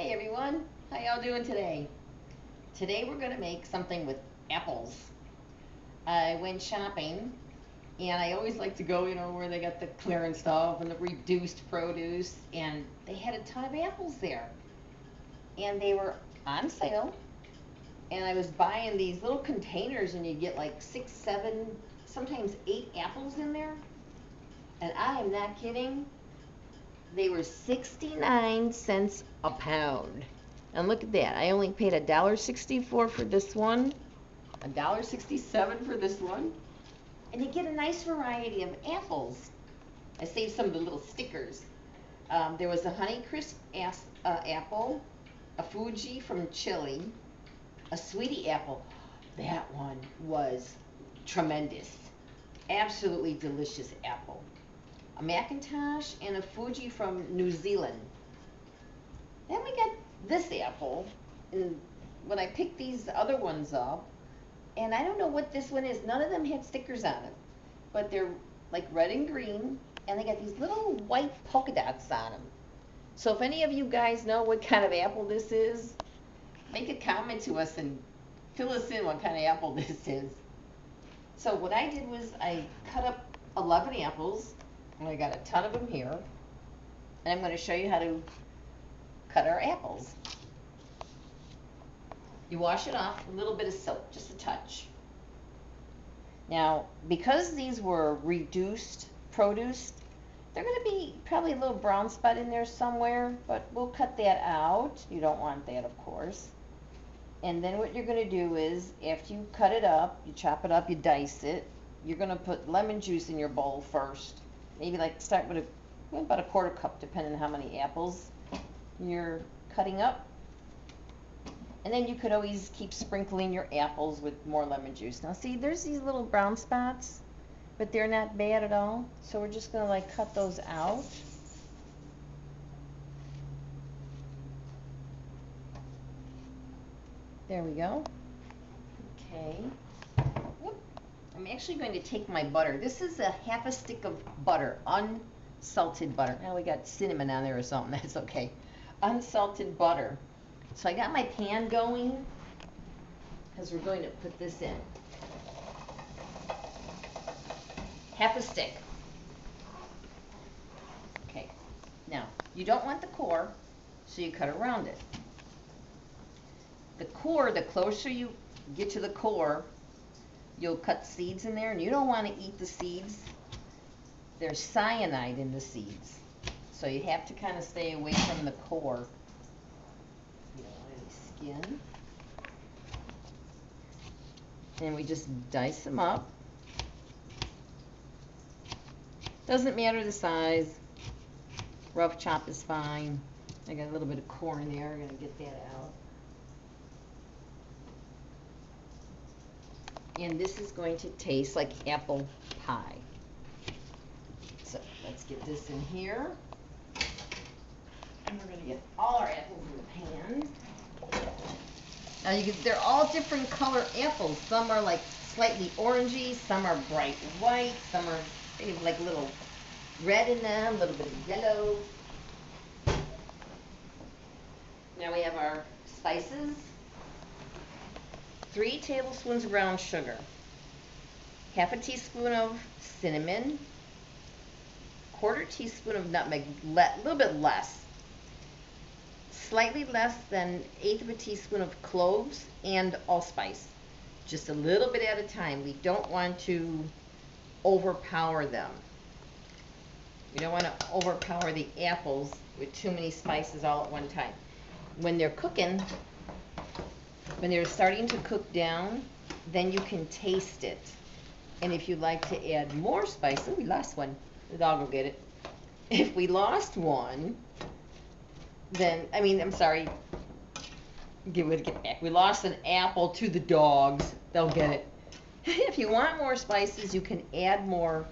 Hey everyone, how y'all doing today? Today we're going to make something with apples. I went shopping and I always like to go, where they got the clearance stuff and the reduced produce, and they had a ton of apples there. And they were on sale, and I was buying these little containers and you get like 6, 7, sometimes 8 apples in there. And I am not kidding. They were 69 cents a pound. And look at that. I only paid $1.64 for this one, $1.67 for this one. And you get a nice variety of apples. I saved some of the little stickers. There was a Honeycrisp apple, a Fuji from Chile, a Sweetie apple. That one was tremendous. Absolutely delicious apple. A Macintosh, and a Fuji from New Zealand. Then we got this apple, and when I picked these other ones up, and I don't know what this one is, none of them had stickers on it, but they're like red and green, and they got these little white polka dots on them. So if any of you guys know what kind of apple this is, make a comment to us and fill us in what kind of apple this is. So what I did was I cut up 11 apples, and I got a ton of them here, and I'm going to show you how to cut our apples. You wash it off with a little bit of soap, just a touch. Now, because these were reduced produce, they're going to be probably a little brown spot in there somewhere, but we'll cut that out. You don't want that, of course. And then what you're going to do is, after you cut it up, you chop it up, you dice it, you're going to put lemon juice in your bowl first. Maybe like start with about a quarter cup, depending on how many apples you're cutting up. And then you could always keep sprinkling your apples with more lemon juice. Now see, there's these little brown spots, but they're not bad at all. So we're just gonna like cut those out. There we go. Okay. Whoop. I'm actually going to take my butter. This is a half a stick of butter, unsalted butter. Now we got cinnamon on there or something, that's okay. Unsalted butter. So I got my pan going, because we're going to put this in. Half a stick. Okay, now you don't want the core, so you cut around it. The core, the closer you get to the core, you'll cut seeds in there, and you don't want to eat the seeds. There's cyanide in the seeds, so you have to kind of stay away from the core. You don't want any skin. And we just dice them up. Doesn't matter the size. Rough chop is fine. I got a little bit of core in there. I'm going to get that out. And this is going to taste like apple pie. So let's get this in here. And we're going to get all our apples in the pan. Now they're all different color apples. Some are like slightly orangey, some are bright white, some are they have like little red in them, a little bit of yellow. Now we have our spices. 3 tablespoons of brown sugar, half a teaspoon of cinnamon, quarter teaspoon of nutmeg, a little bit less, slightly less than 1/8 of a teaspoon of cloves and allspice, just a little bit at a time. We don't want to overpower them. You don't want to overpower the apples with too many spices all at one time. When they're cooking, when they're starting to cook down, then you can taste it. And if you'd like to add more spice, oh, we lost one. The dog will get it. If we lost one, then, I'm sorry, get back. We lost an apple to the dogs. They'll get it. If you want more spices, you can add more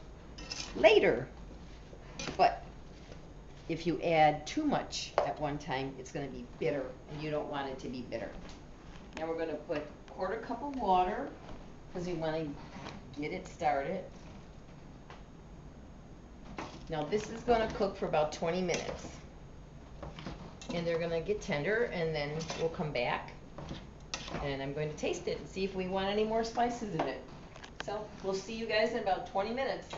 later. But if you add too much at one time, it's going to be bitter, and you don't want it to be bitter. Now we're going to put a quarter cup of water, because we want to get it started. Now this is going to cook for about 20 minutes. and they're gonna get tender, and then we'll come back and I'm going to taste it and see if we want any more spices in it. So we'll see you guys in about 20 minutes.